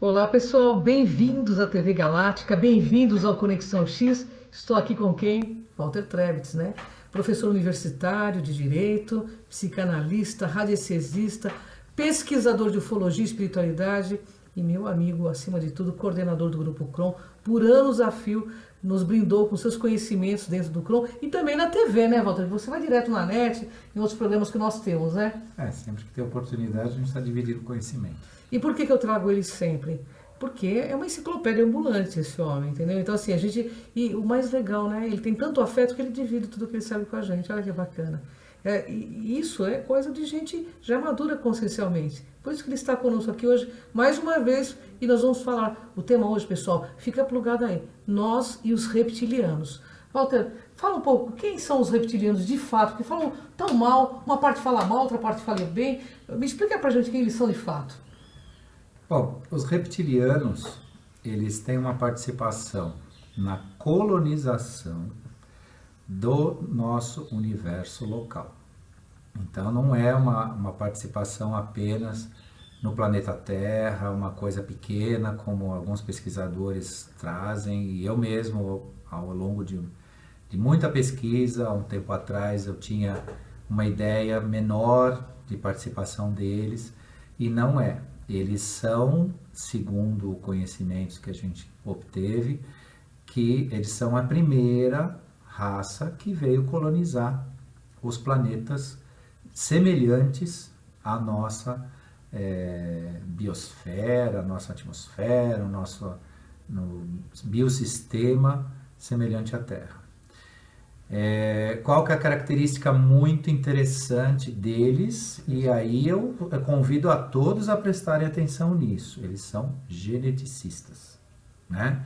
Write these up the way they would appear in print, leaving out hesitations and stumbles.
Olá pessoal, bem-vindos à TV Galáctica, bem-vindos ao Conexão X. Estou aqui com quem? Walter Trebitz, né? Professor universitário de Direito, psicanalista, radiestesista, pesquisador de ufologia e espiritualidade e meu amigo, acima de tudo, coordenador do Grupo CROM. Por anos a fio, nos brindou com seus conhecimentos dentro do CROM e também na TV, né, Walter? Você vai direto na net, em outros programas que nós temos, né? Sempre que tem oportunidade, a gente está dividindo conhecimento. E por que eu trago ele sempre? Porque é uma enciclopédia ambulante esse homem, entendeu? Então, assim, a gente. E o mais legal, né? Ele tem tanto afeto que ele divide tudo que ele sabe com a gente. Olha que bacana. E isso é coisa de gente já madura consciencialmente. Por isso que ele está conosco aqui hoje, mais uma vez, e nós vamos falar. O tema hoje, pessoal, fica plugado aí. Nós e os reptilianos. Walter, fala um pouco, quem são os reptilianos de fato? Que falam tão mal, uma parte fala mal, outra parte fala bem. Me explica pra gente quem eles são de fato. Bom, os reptilianos, eles têm uma participação na colonização do nosso universo local. Então não é uma participação apenas no planeta Terra, uma coisa pequena, como alguns pesquisadores trazem, e eu mesmo, ao longo de muita pesquisa, há um tempo atrás, eu tinha uma ideia menor de participação deles, e não é. Eles são, segundo conhecimentos que a gente obteve, que eles são a primeira raça que veio colonizar os planetas semelhantes à nossa biosfera, nossa atmosfera, no biossistema semelhante à Terra. Qual que é a característica muito interessante deles? E aí eu convido a todos a prestarem atenção nisso. Eles são geneticistas, né?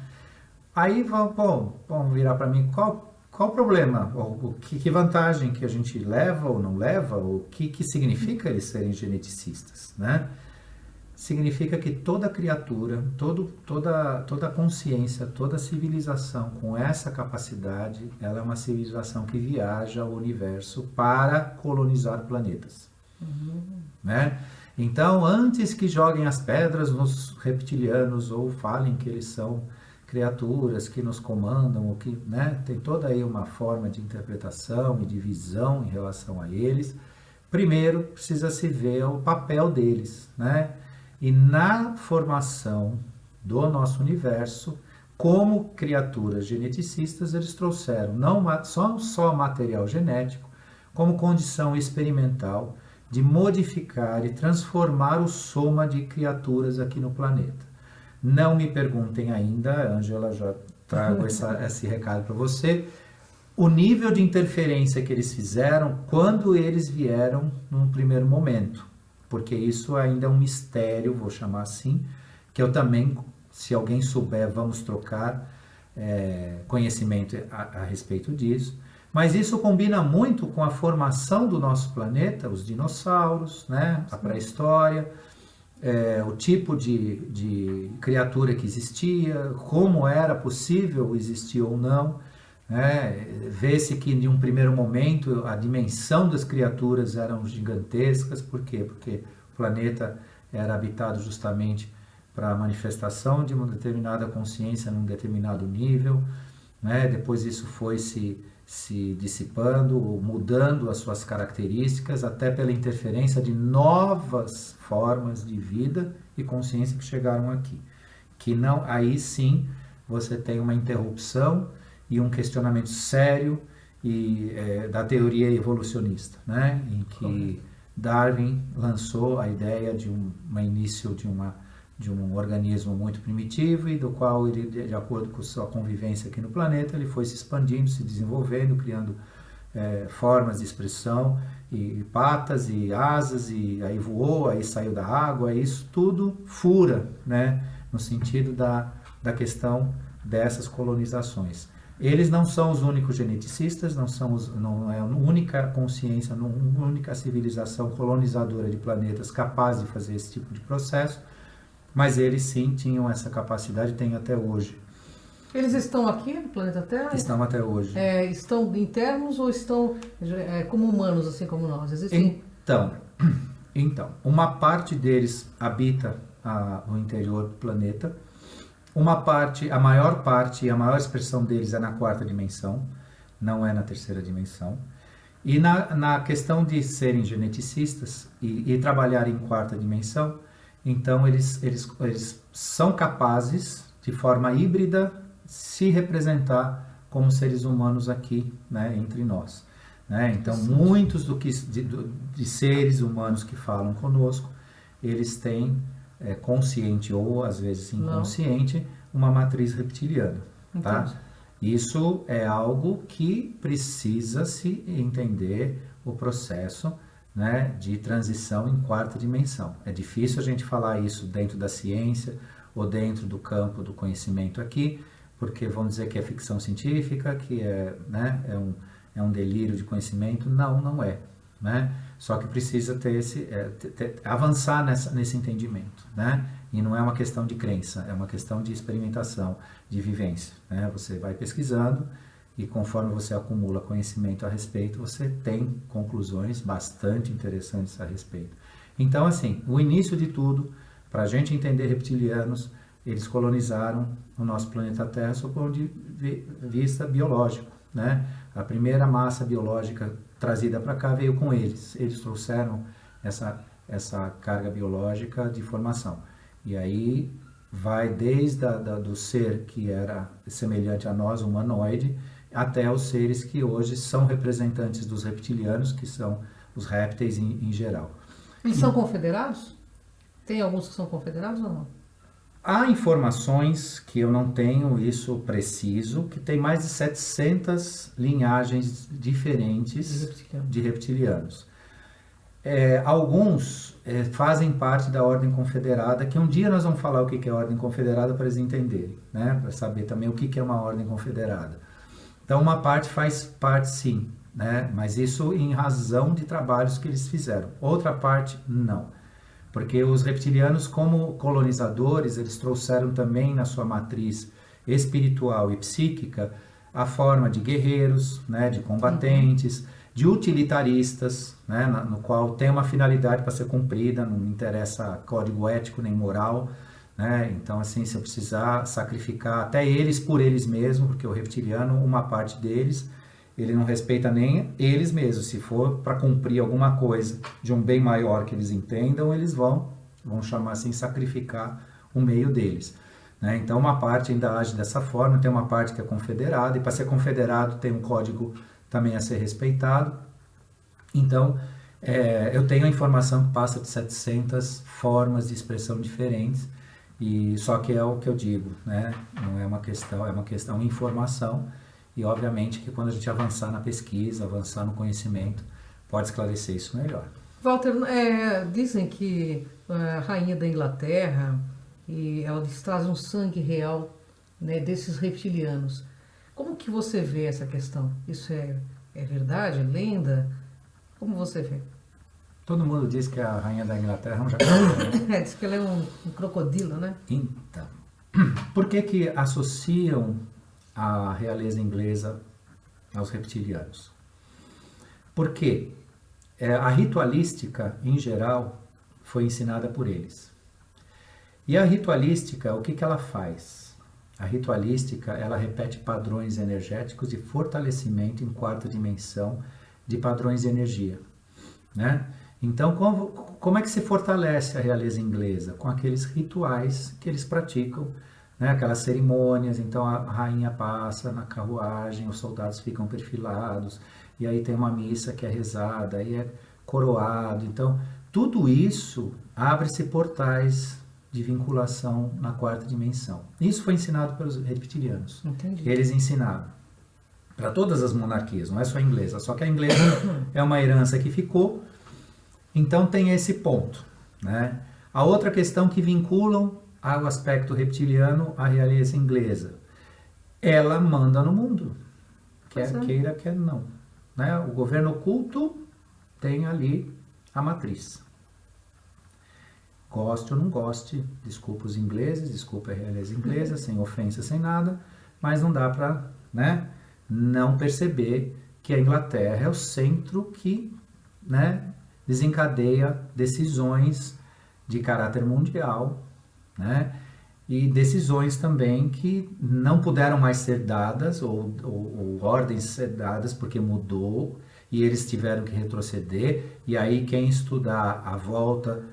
Aí vão virar para mim, qual o problema? Que vantagem que a gente leva ou não leva? O que significa eles serem geneticistas, né? Significa que toda criatura, toda consciência, toda civilização com essa capacidade, ela é uma civilização que viaja ao universo para colonizar planetas. Né? Então, antes que joguem as pedras nos reptilianos ou falem que eles são criaturas que nos comandam, ou que, né, tem toda aí uma forma de interpretação e de visão em relação a eles, primeiro precisa se ver o papel deles, né? E na formação do nosso universo, como criaturas geneticistas, eles trouxeram não só material genético, como condição experimental de modificar e transformar o soma de criaturas aqui no planeta. Não me perguntem ainda, a Ângela já trago esse recado para você, o nível de interferência que eles fizeram quando eles vieram num primeiro momento. Porque isso ainda é um mistério, vou chamar assim, que eu também, se alguém souber, vamos trocar conhecimento a respeito disso. Mas isso combina muito com a formação do nosso planeta, os dinossauros, né? A pré-história, o tipo de criatura que existia, como era possível existir ou não. Vê-se que em um primeiro momento a dimensão das criaturas eram gigantescas. Por quê? Porque o planeta era habitado justamente para a manifestação de uma determinada consciência num determinado nível, né? Depois isso foi se dissipando, mudando as suas características, até pela interferência de novas formas de vida e consciência que chegaram aqui. Que não, aí sim você tem uma interrupção e um questionamento sério da teoria evolucionista, né? Em que Darwin lançou a ideia de um início de um organismo muito primitivo e do qual ele, de acordo com sua convivência aqui no planeta, ele foi se expandindo, se desenvolvendo, criando formas de expressão e patas e asas, e aí voou, aí saiu da água. Isso tudo fura, né? No sentido da questão dessas colonizações. Eles não são os únicos geneticistas, não é a única consciência, não a única civilização colonizadora de planetas capaz de fazer esse tipo de processo, mas eles sim tinham essa capacidade, têm até hoje. Eles estão aqui no planeta Terra? Estão até hoje. Estão internos ou estão como humanos, assim como nós? Existem... Então, uma parte deles habita o interior do planeta. Uma parte, a maior parte e a maior expressão deles é na quarta dimensão, não é na terceira dimensão. E na questão de serem geneticistas e trabalhar em quarta dimensão, então eles são capazes, de forma híbrida, se representar como seres humanos aqui, né, entre nós. Né? Então, muitos de seres humanos que falam conosco, eles têm, consciente ou às vezes inconsciente, uma matriz reptiliana. Tá? Isso é algo que precisa se entender o processo, né, de transição em quarta dimensão. É difícil a gente falar isso dentro da ciência ou dentro do campo do conhecimento aqui, porque vão dizer que é ficção científica, que né, é um delírio de conhecimento. Não, não é. Né? Só que precisa ter avançar nesse entendimento. Né? E não é uma questão de crença, é uma questão de experimentação, de vivência. Né? Você vai pesquisando e conforme você acumula conhecimento a respeito, você tem conclusões bastante interessantes a respeito. Então, assim, o início de tudo, para a gente entender reptilianos, eles colonizaram o nosso planeta Terra sob o ponto de vista biológico. Né? A primeira massa biológica trazida para cá veio com eles. Eles trouxeram essa carga biológica de formação. E aí vai desde do ser que era semelhante a nós, humanoide, até os seres que hoje são representantes dos reptilianos, que são os répteis em geral. Eles são confederados? Tem alguns que são confederados ou não? Há informações que eu não tenho isso preciso, que tem mais de 700 linhagens diferentes de reptilianos. Alguns fazem parte da Ordem Confederada, que um dia nós vamos falar o que é a Ordem Confederada para eles entenderem, né? Para saber também o que é uma Ordem Confederada. Então, uma parte faz parte sim, né? Mas isso em razão de trabalhos que eles fizeram. Outra parte, não. Porque os reptilianos, como colonizadores, eles trouxeram também na sua matriz espiritual e psíquica a forma de guerreiros, né, de combatentes, de utilitaristas, né, no qual tem uma finalidade para ser cumprida, não interessa código ético nem moral. Né? Então, assim, se eu precisar sacrificar até eles por eles mesmos, porque o reptiliano, uma parte deles, ele não respeita nem eles mesmos. Se for para cumprir alguma coisa de um bem maior que eles entendam, eles vão chamar assim, sacrificar o meio deles. Né? Então, uma parte ainda age dessa forma, tem uma parte que é confederada, e para ser confederado tem um código também a ser respeitado. Então, eu tenho a informação que passa de 700 formas de expressão diferentes, e só que é o que eu digo, né? Não é uma questão, é uma questão de informação. E obviamente que quando a gente avançar na pesquisa, avançar no conhecimento, pode esclarecer isso melhor. Walter, dizem que a rainha da Inglaterra, e ela traz um sangue real, né, desses reptilianos. Como que você vê essa questão? Isso é verdade? É lenda? Como você vê? Todo mundo diz que a rainha da Inglaterra é um jacaré. Né? Diz que ela é um crocodilo, né? Então, por que associam a realeza inglesa aos reptilianos? Porque a ritualística, em geral, foi ensinada por eles. E a ritualística, o que ela faz? A ritualística, ela repete padrões energéticos de fortalecimento em quarta dimensão de padrões de energia. Né? Então, como é que se fortalece a realeza inglesa? Com aqueles rituais que eles praticam, né? Aquelas cerimônias. Então a rainha passa na carruagem, os soldados ficam perfilados, e aí tem uma missa que é rezada, aí é coroado. Então, tudo isso abre-se portais de vinculação na quarta dimensão. Isso foi ensinado pelos reptilianos. Entendi. Eles ensinaram para todas as monarquias, não é só a inglesa, só que a inglesa é uma herança que ficou. Então tem esse ponto, né? A outra questão que vinculam ao aspecto reptiliano a realeza inglesa, ela manda no mundo, quer queira, quer não. Né? O governo oculto tem ali a matriz. Goste ou não goste, desculpa os ingleses, desculpa a realeza inglesa, sem ofensa, sem nada, mas não dá para, né, não perceber que a Inglaterra é o centro que, né, desencadeia decisões de caráter mundial, né? E decisões também que não puderam mais ser dadas, ou ordens ser dadas, porque mudou, e eles tiveram que retroceder, e aí quem estudar a volta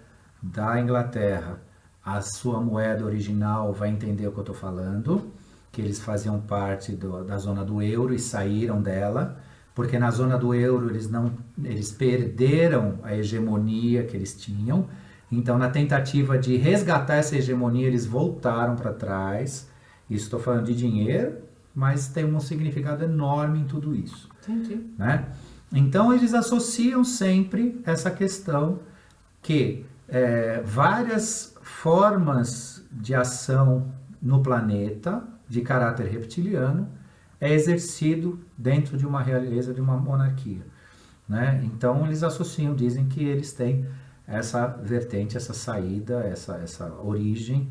da Inglaterra, a sua moeda original, vai entender o que eu estou falando, que eles faziam parte da zona do euro e saíram dela, porque na zona do euro eles perderam a hegemonia que eles tinham. Então, na tentativa de resgatar essa hegemonia, eles voltaram para trás. Isso estou falando de dinheiro, mas tem um significado enorme em tudo isso. Entendi. Né? Então, eles associam sempre essa questão que várias formas de ação no planeta, de caráter reptiliano, é exercido dentro de uma realeza, de uma monarquia. Né? Então, eles associam, dizem que eles têm essa vertente, essa saída, essa origem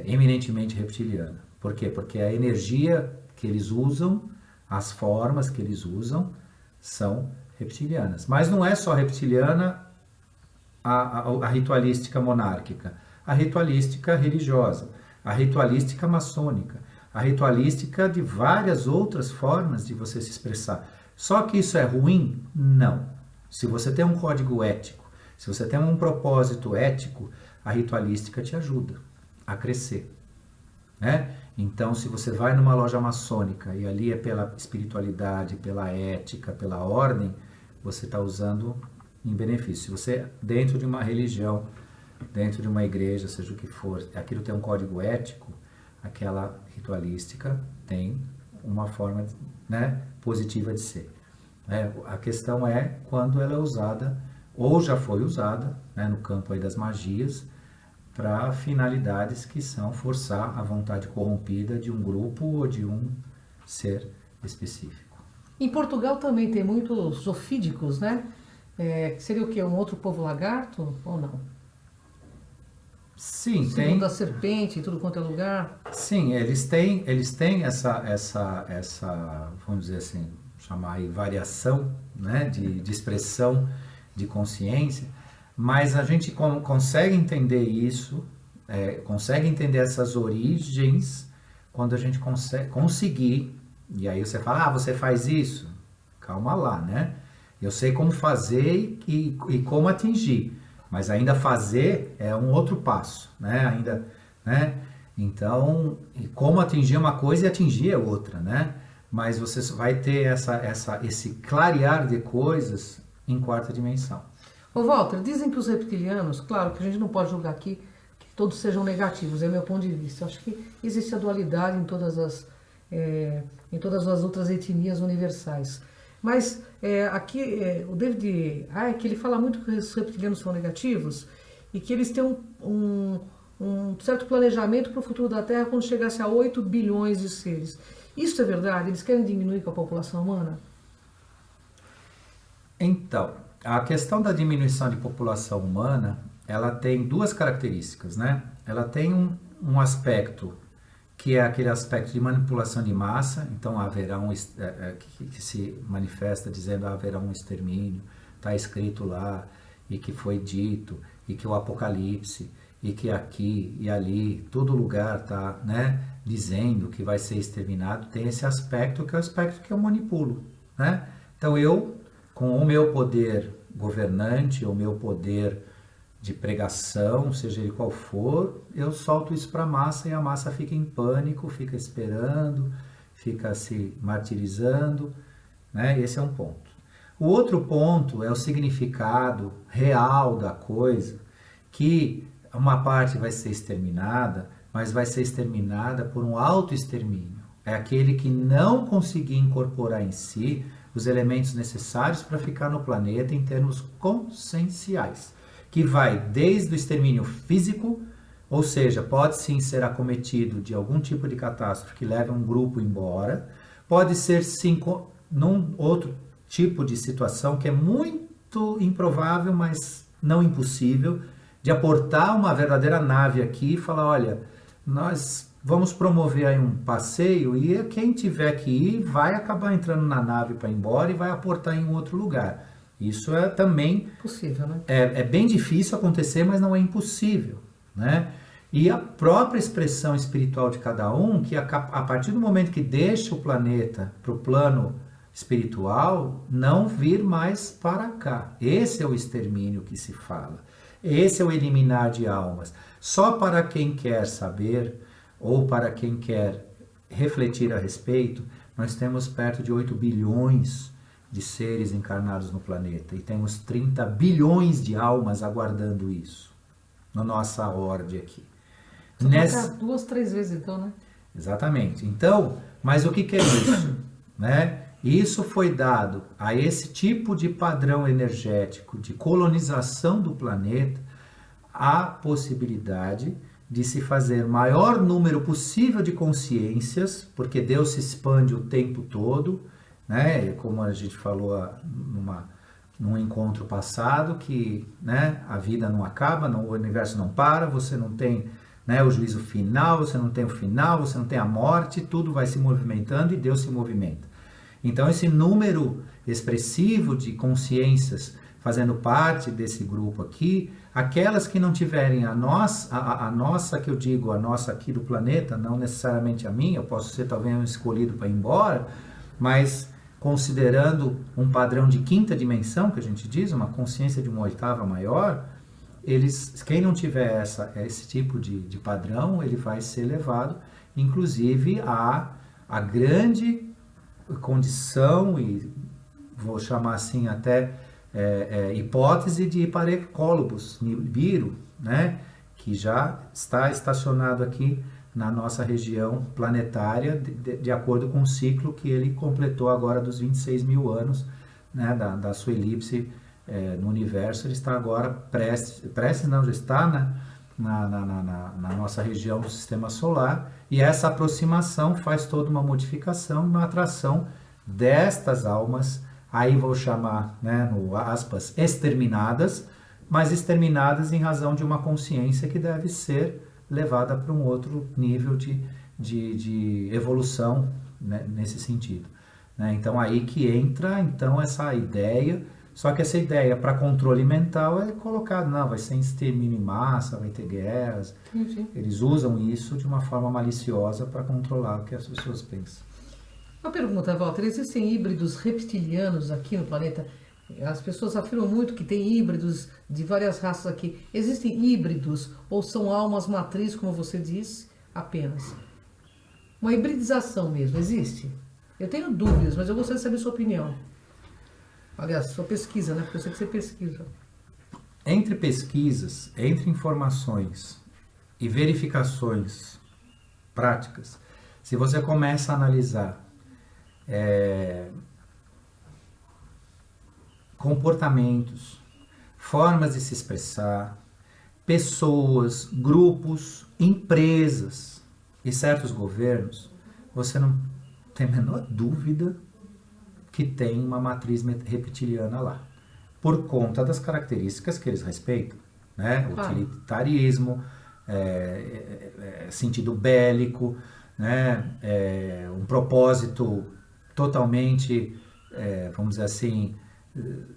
eminentemente reptiliana. Por quê? Porque a energia que eles usam, as formas que eles usam, são reptilianas. Mas não é só reptiliana a ritualística monárquica, a ritualística religiosa, a ritualística maçônica, a ritualística de várias outras formas de você se expressar. Só que isso é ruim? Não. Se você tem um código ético, se você tem um propósito ético, a ritualística te ajuda a crescer. Né? Então, se você vai numa loja maçônica e ali é pela espiritualidade, pela ética, pela ordem, você está usando em benefício. Se você, dentro de uma religião, dentro de uma igreja, seja o que for, aquilo tem um código ético, aquela ritualística tem uma forma, né, positiva de ser. A questão é quando ela é usada, ou já foi usada, né, no campo aí das magias, para finalidades que são forçar a vontade corrompida de um grupo ou de um ser específico. Em Portugal também tem muitos zofídicos, né? Seria o quê? Um outro povo lagarto ou não? Sim, tem. Da serpente, em tudo quanto é lugar. Sim, eles têm essa, vamos dizer assim, chamar aí variação, né, de expressão de consciência, mas a gente consegue entender isso, consegue entender essas origens quando a gente conseguir, e aí você fala, você faz isso? Calma lá, né? Eu sei como fazer e como atingir, mas ainda fazer é um outro passo, né? Ainda, né? Então, como atingir uma coisa e atingir é outra, né? Mas você vai ter esse clarear de coisas em quarta dimensão. Ô Walter, dizem que os reptilianos, claro que a gente não pode julgar aqui que todos sejam negativos, é meu ponto de vista. Eu acho que existe a dualidade em todas as outras etnias universais. Mas aqui o David Icke, ele fala muito que os reptilianos são negativos e que eles têm um certo planejamento para o futuro da Terra quando chegasse a 8 bilhões de seres. Isso é verdade? Eles querem diminuir com a população humana? Então, a questão da diminuição de população humana, ela tem duas características, né? Ela tem um aspecto que é aquele aspecto de manipulação de massa, então haverá que se manifesta dizendo haverá um extermínio, está escrito lá, e que foi dito, e que o Apocalipse, e que aqui e ali, todo lugar está, né, dizendo que vai ser exterminado, tem esse aspecto que é o aspecto que eu manipulo, né? Então eu, com o meu poder governante, o meu poder de pregação, seja ele qual for, eu solto isso para a massa e a massa fica em pânico, fica esperando, fica se martirizando, né? Esse é um ponto. O outro ponto é o significado real da coisa, que uma parte vai ser exterminada, mas vai ser exterminada por um autoextermínio. É aquele que não conseguir incorporar em si os elementos necessários para ficar no planeta em termos conscienciais, que vai desde o extermínio físico, ou seja, pode sim ser acometido de algum tipo de catástrofe que leve um grupo embora, pode ser sim num outro tipo de situação que é muito improvável, mas não impossível, de aportar uma verdadeira nave aqui e falar, olha, nós vamos promover aí um passeio e quem tiver que ir vai acabar entrando na nave para ir embora e vai aportar em um outro lugar. Isso é também possível, né? É bem difícil acontecer, mas não é impossível, né? E a própria expressão espiritual de cada um, que a partir do momento que deixa o planeta para o plano espiritual, não vir mais para cá. Esse é o extermínio que se fala. Esse é o eliminar de almas. Só para quem quer saber, ou para quem quer refletir a respeito, nós temos perto de 8 bilhões de seres encarnados no planeta. E temos 30 bilhões de almas aguardando isso, na nossa ordem aqui. Nessa... 2, 3 vezes então, né? Exatamente. Então, mas o que é isso? Né? Isso foi dado a esse tipo de padrão energético de colonização do planeta, a possibilidade de se fazer o maior número possível de consciências, porque Deus se expande o tempo todo, né? Como a gente falou num encontro passado, que, né, a vida não acaba, o universo não para, você não tem, né, o juízo final, você não tem o final, você não tem a morte, tudo vai se movimentando e Deus se movimenta. Então esse número expressivo de consciências fazendo parte desse grupo aqui, aquelas que não tiverem a nossa que eu digo, a nossa aqui do planeta, não necessariamente a minha, eu posso ser talvez um escolhido para ir embora, mas considerando um padrão de quinta dimensão, que a gente diz, uma consciência de uma oitava maior, quem não tiver esse tipo de padrão, ele vai ser levado, inclusive, a grande condição, e vou chamar assim até hipótese de Parecólobos, Nibiru, né, que já está estacionado aqui na nossa região planetária, de acordo com o ciclo que ele completou agora dos 26 mil anos, né, da sua elipse no universo. Ele está agora já está na nossa região do sistema solar, e essa aproximação faz toda uma modificação, uma atração destas almas, aí vou chamar, né, no aspas, exterminadas, mas exterminadas em razão de uma consciência que deve ser levada para um outro nível de evolução, né, nesse sentido. Né? Então aí que entra então essa ideia, só que essa ideia para controle mental é colocada, não, vai ser extermínio em massa, vai ter guerras. Sim. Eles usam isso de uma forma maliciosa para controlar o que as pessoas pensam. Uma pergunta, Walter, existem híbridos reptilianos aqui no planeta? As pessoas afirmam muito que tem híbridos de várias raças aqui. Existem híbridos ou são almas matriz, como você disse, apenas? Uma hibridização mesmo, existe? Eu tenho dúvidas, mas eu gostaria de saber a sua opinião. Aliás, sua pesquisa, né? Porque eu sei que você pesquisa. Entre pesquisas, entre informações e verificações práticas, se você começa a analisar comportamentos, formas de se expressar, pessoas, grupos, empresas e certos governos, você não tem a menor dúvida que tem uma matriz reptiliana lá, por conta das características que eles respeitam, né? Utilitarismo, sentido bélico, né? Um propósito totalmente, vamos dizer assim,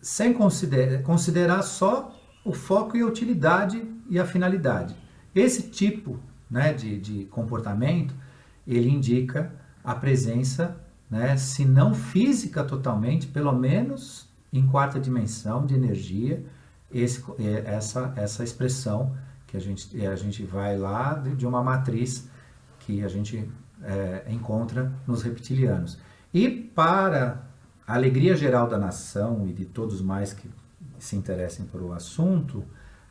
sem considerar só o foco e a utilidade e a finalidade. Esse tipo, né, de comportamento, ele indica a presença, né, se não física totalmente, pelo menos em quarta dimensão de energia, essa expressão que a gente vai lá de uma matriz que a gente encontra nos reptilianos. E para a alegria geral da nação e de todos mais que se interessem por o assunto,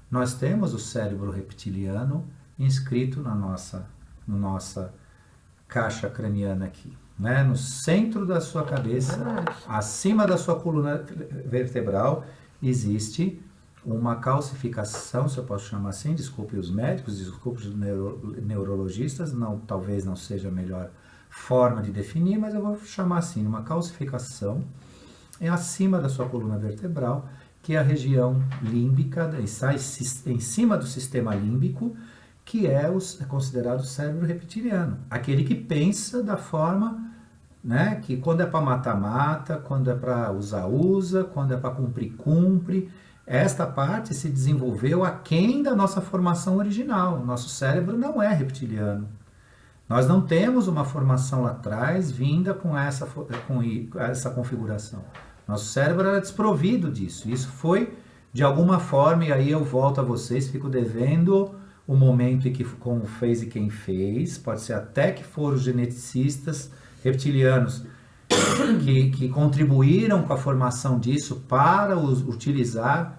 nós temos o cérebro reptiliano inscrito na nossa caixa craniana aqui, né? No centro da sua cabeça, acima da sua coluna vertebral, existe uma calcificação, se eu posso chamar assim, desculpe os médicos, desculpe os neurologistas, talvez não seja a melhor forma de definir, mas eu vou chamar assim, uma calcificação acima da sua coluna vertebral, que é a região límbica, está em cima do sistema límbico, que é considerado o cérebro reptiliano, aquele que pensa da forma, né, que quando é para matar, mata, quando é para usar, usa, quando é para cumprir, cumpre. esta parte se desenvolveu aquém da nossa formação original. Nosso cérebro não é reptiliano. Nós não temos uma formação lá atrás vinda com essa configuração. Nosso cérebro era desprovido disso. Isso foi, de alguma forma, e aí eu volto a vocês, fico devendo o momento em que como fez e quem fez. Pode ser até que foram os geneticistas reptilianos que contribuíram com a formação disso para utilizar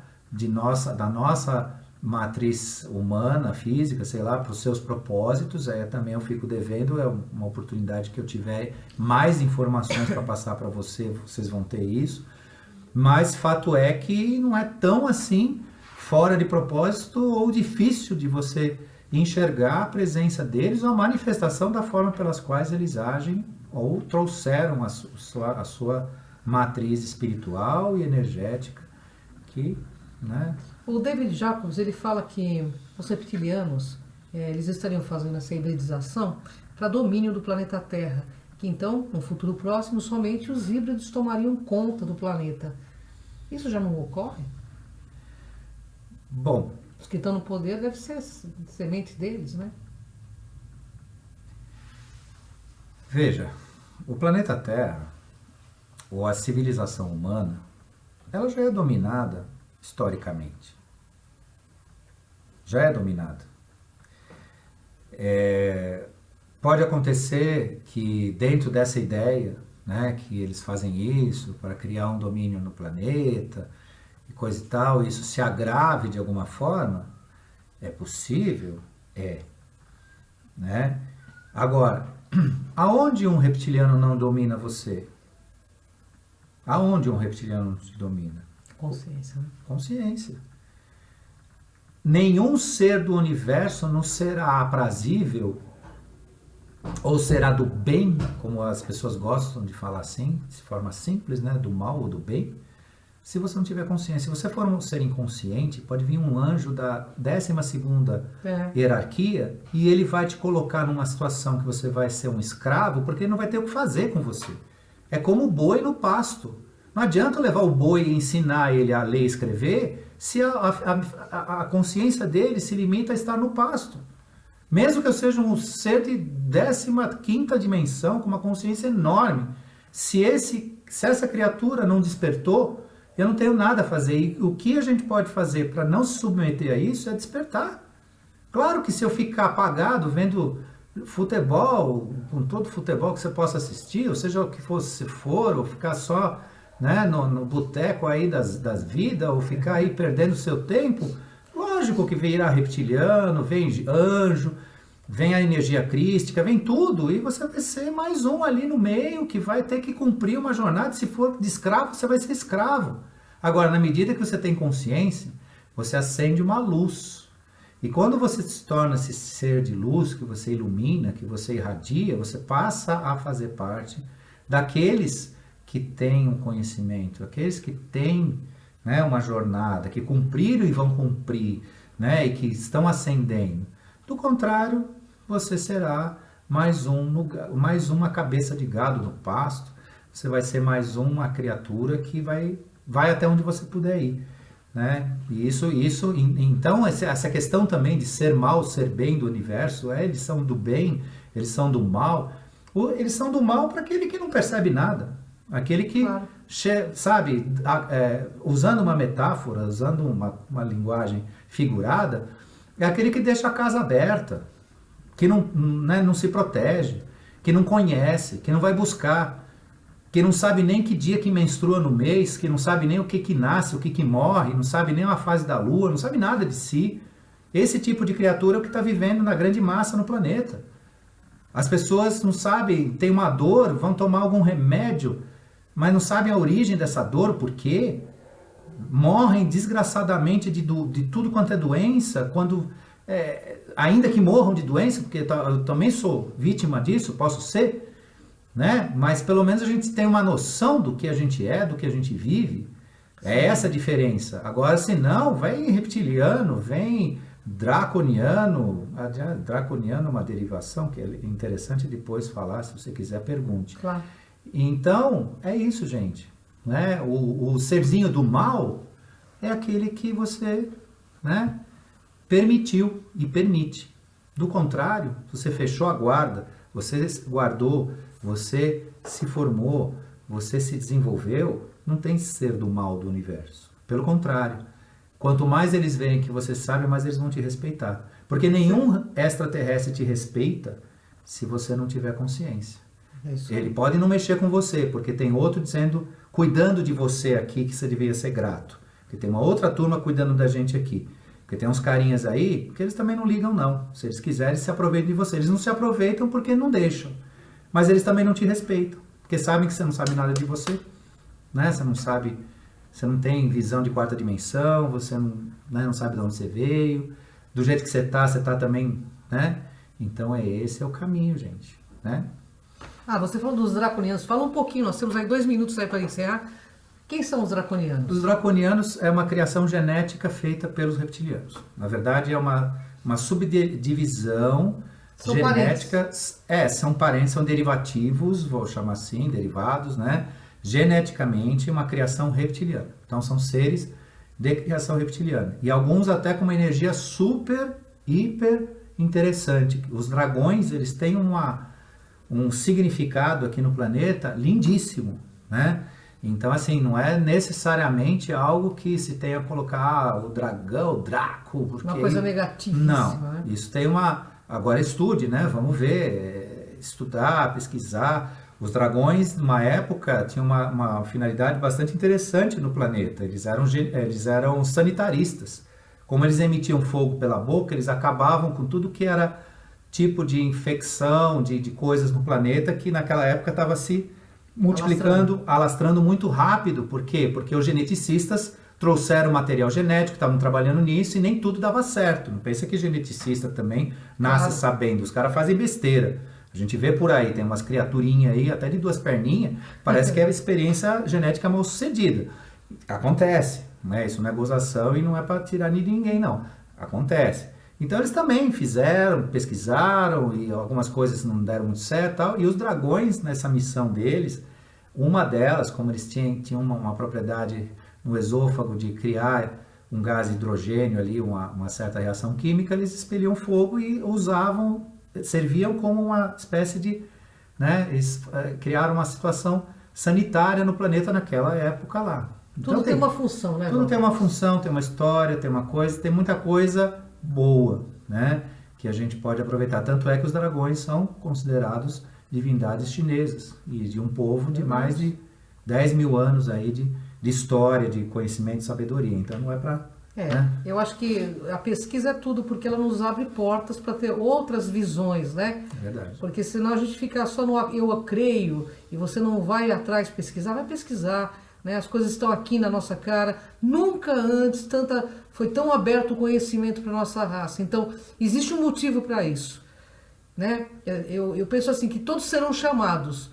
da nossa matriz humana, física, sei lá, para os seus propósitos. Aí também eu fico devendo, é uma oportunidade que eu tiver mais informações para passar para vocês vão ter isso. Mas fato é que não é tão assim fora de propósito ou difícil de você enxergar a presença deles ou a manifestação da forma pelas quais eles agem ou trouxeram a sua matriz espiritual e energética que, né? O David Jacobs, ele fala que os reptilianos, eles estariam fazendo essa hibridização para domínio do planeta Terra, que então, no futuro próximo, somente os híbridos tomariam conta do planeta. Isso já não ocorre? Bom, os que estão no poder devem ser semente deles, né? Veja, o planeta Terra, ou a civilização humana, ela já é dominada historicamente. Já é dominada. Pode acontecer que dentro dessa ideia, né, que eles fazem isso para criar um domínio no planeta e coisa e tal, isso se agrave de alguma forma, é possível? É. Né? Agora, aonde um reptiliano não domina você? Aonde um reptiliano te domina? Consciência, né? Consciência. Nenhum ser do universo não será aprazível ou será do bem, como as pessoas gostam de falar assim, de forma simples, né? Do mal ou do bem, se você não tiver consciência. Se você for um ser inconsciente, pode vir um anjo da 12ª hierarquia e ele vai te colocar numa situação que você vai ser um escravo, porque ele não vai ter o que fazer com você. É como o boi no pasto. Não adianta levar o boi e ensinar ele a ler e escrever se a consciência dele se limita a estar no pasto. Mesmo que eu seja um ser de 15ª dimensão, com uma consciência enorme, se essa criatura não despertou, eu não tenho nada a fazer. E o que a gente pode fazer para não se submeter a isso é despertar. Claro que se eu ficar apagado vendo futebol, com todo futebol que você possa assistir, ou seja o que for, ou ficar só, né, no boteco aí das vidas, ou ficar aí perdendo seu tempo, lógico que virá reptiliano, vem anjo, vem a energia crística, vem tudo, e você vai ser mais um ali no meio que vai ter que cumprir uma jornada. Se for de escravo, você vai ser escravo. Agora, na medida que você tem consciência, você acende uma luz. E quando você se torna esse ser de luz, que você ilumina, que você irradia, você passa a fazer parte daqueles que têm um conhecimento, aqueles que têm, né, uma jornada, que cumpriram e vão cumprir, né, e que estão ascendendo. Do contrário, você será mais uma cabeça de gado no pasto, você vai ser mais uma criatura que vai até onde você puder ir. Né? E então, essa questão também de ser mal, ser bem do universo, eles são do bem, eles são do mal. Eles são do mal para aquele que não percebe nada. Aquele que, claro, sabe, usando uma metáfora, usando uma linguagem figurada, é aquele que deixa a casa aberta, que não se protege, que não conhece, que não vai buscar, que não sabe nem que dia que menstrua no mês, que não sabe nem o que nasce, o que morre, não sabe nem a fase da lua, não sabe nada de si. Esse tipo de criatura é o que está vivendo na grande massa no planeta. As pessoas não sabem, tem uma dor, vão tomar algum remédio, mas não sabem a origem dessa dor, por quê? Morrem desgraçadamente de tudo quanto é doença, ainda que morram de doença, porque eu também sou vítima disso, posso ser, né? Mas pelo menos a gente tem uma noção do que a gente é, do que a gente vive. É essa a diferença. Agora, se não, vem reptiliano, vem draconiano. Draconiano é uma derivação que é interessante depois falar, se você quiser, pergunte. Claro. Então, é isso, gente. Né? O serzinho do mal, é aquele que você, né, permitiu e permite. Do contrário, você fechou a guarda, você guardou, você se formou, você se desenvolveu, não tem ser do mal do universo. Pelo contrário, quanto mais eles veem que você sabe, mais eles vão te respeitar. Porque nenhum extraterrestre te respeita se você não tiver consciência. Ele pode não mexer com você, porque tem outro dizendo, cuidando de você aqui, que você devia ser grato. Porque tem uma outra turma cuidando da gente aqui. Porque tem uns carinhas aí que eles também não ligam, não. Se eles quiserem, se aproveitam de você. Eles não se aproveitam porque não deixam. Mas eles também não te respeitam. Porque sabem que você não sabe nada de você. Né? Você não sabe, você não tem visão de quarta dimensão, você não, né, não sabe de onde você veio. Do jeito que você tá também, né? Então esse é o caminho, gente. Né? Você falou dos draconianos. Fala um pouquinho, nós temos aí 2 minutos aí para encerrar. Quem são os draconianos? Os draconianos é uma criação genética feita pelos reptilianos. Na verdade, é uma subdivisão São genética. parentes. São parentes, são derivativos, vou chamar assim, derivados, né? Geneticamente, uma criação reptiliana. Então, são seres de criação reptiliana. E alguns até com uma energia super, hiper interessante. Os dragões, eles têm um significado aqui no planeta lindíssimo, né? Então, assim, não é necessariamente algo que se tenha a colocar o dragão, o Draco... Porque... Uma coisa negativa. Não, né? isso tem uma... Agora estude, né? Vamos ver, estudar, pesquisar. Os dragões, numa época, tinham uma finalidade bastante interessante no planeta. Eles eram sanitaristas. Como eles emitiam fogo pela boca, eles acabavam com tudo que era tipo de infecção, de coisas no planeta que naquela época estava se multiplicando, alastrando muito rápido. Por quê? Porque os geneticistas trouxeram material genético, estavam trabalhando nisso e nem tudo dava certo. Não pensa que geneticista também nasce sabendo. Os caras fazem besteira. A gente vê por aí, tem umas criaturinhas aí, até de 2 perninhas, parece que é experiência genética mal sucedida. Acontece, né? Isso não é gozação e não é para tirar de ninguém, não. Acontece. Então eles também fizeram, pesquisaram e algumas coisas não deram muito certo e tal. E os dragões, nessa missão deles, uma delas, como eles tinham uma propriedade no esôfago de criar um gás hidrogênio ali, uma certa reação química, eles expeliam fogo e serviam como uma espécie de, né, eles criaram uma situação sanitária no planeta naquela época lá. Então, Tudo tem uma função, né? Tudo tem uma função, tem uma história, tem uma coisa, tem muita coisa boa, né, que a gente pode aproveitar. Tanto é que os dragões são considerados divindades chinesas e de um povo de mais de 10 mil anos aí de história, de conhecimento e sabedoria. Então não é para... né? Eu acho que a pesquisa é tudo, porque ela nos abre portas para ter outras visões, né? É verdade. Porque senão a gente fica só no eu creio e você não vai atrás pesquisar, vai pesquisar, né? As coisas estão aqui na nossa cara. Nunca antes foi tão aberto o conhecimento para nossa raça. Então, existe um motivo para isso, né? Eu penso assim, que todos serão chamados.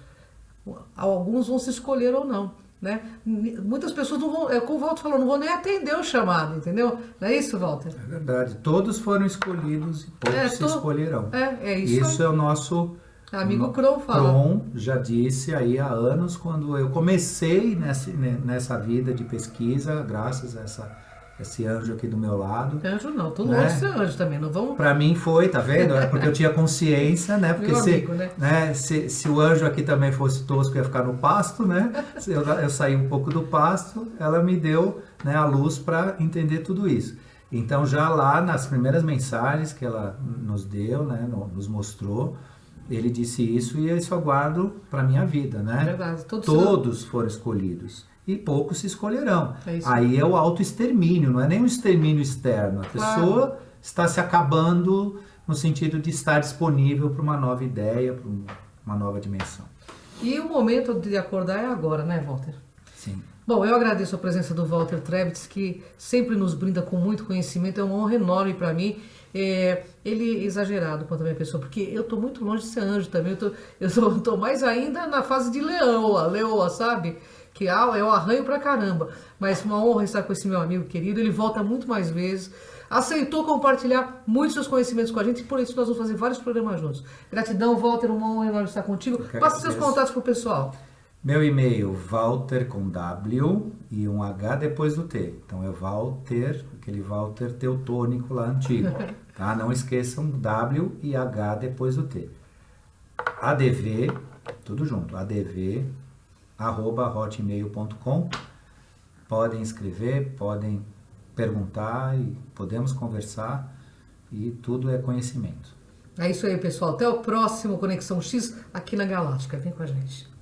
Alguns vão se escolher ou não, né? Muitas pessoas não vão, como o Walter falou, não vão nem atender o chamado, entendeu? Não é isso, Walter? É verdade. Todos foram escolhidos e poucos se escolherão. É isso. Isso é o nosso... Amigo Kron fala. Kron já disse aí há anos, quando eu comecei nessa vida de pesquisa, graças a esse anjo aqui do meu lado. Anjo não, tô né? longe de ser anjo também, não vamos... Para mim foi, tá vendo? É porque eu tinha consciência, né? Porque Meu amigo, né? Se o anjo aqui também fosse tosco, ia ficar no pasto, né? Eu saí um pouco do pasto, ela me deu, né, a luz para entender tudo isso. Então já lá nas primeiras mensagens que ela nos deu, né, nos mostrou, ele disse isso e isso eu guardo para minha vida, né? É verdade. Todos foram escolhidos e poucos se escolherão. Isso. Aí é o autoextermínio, não é nem um extermínio externo. A pessoa está se acabando no sentido de estar disponível para uma nova ideia, para uma nova dimensão. E o momento de acordar é agora, né, Walter? Sim. Bom, eu agradeço a presença do Walter Trebitz, que sempre nos brinda com muito conhecimento, é uma honra enorme para mim. Ele é exagerado quanto a minha pessoa, porque eu estou muito longe de ser anjo também, eu tô mais ainda na fase de leoa, sabe? Que eu arranho pra caramba, mas uma honra estar com esse meu amigo querido, ele volta muito mais vezes, aceitou compartilhar muitos seus conhecimentos com a gente e por isso nós vamos fazer vários programas juntos. Gratidão, Walter, uma honra enorme estar contigo. Passa seus contatos pro pessoal. Meu e-mail, Walter com W e um H depois do T. Então é Walter, aquele Walter teutônico lá antigo. Tá? Não esqueçam W e H depois do T. ADV, tudo junto, adv@hotmail.com. Podem escrever, podem perguntar e podemos conversar e tudo é conhecimento. É isso aí, pessoal. Até o próximo Conexão X aqui na Galáctica. Vem com a gente.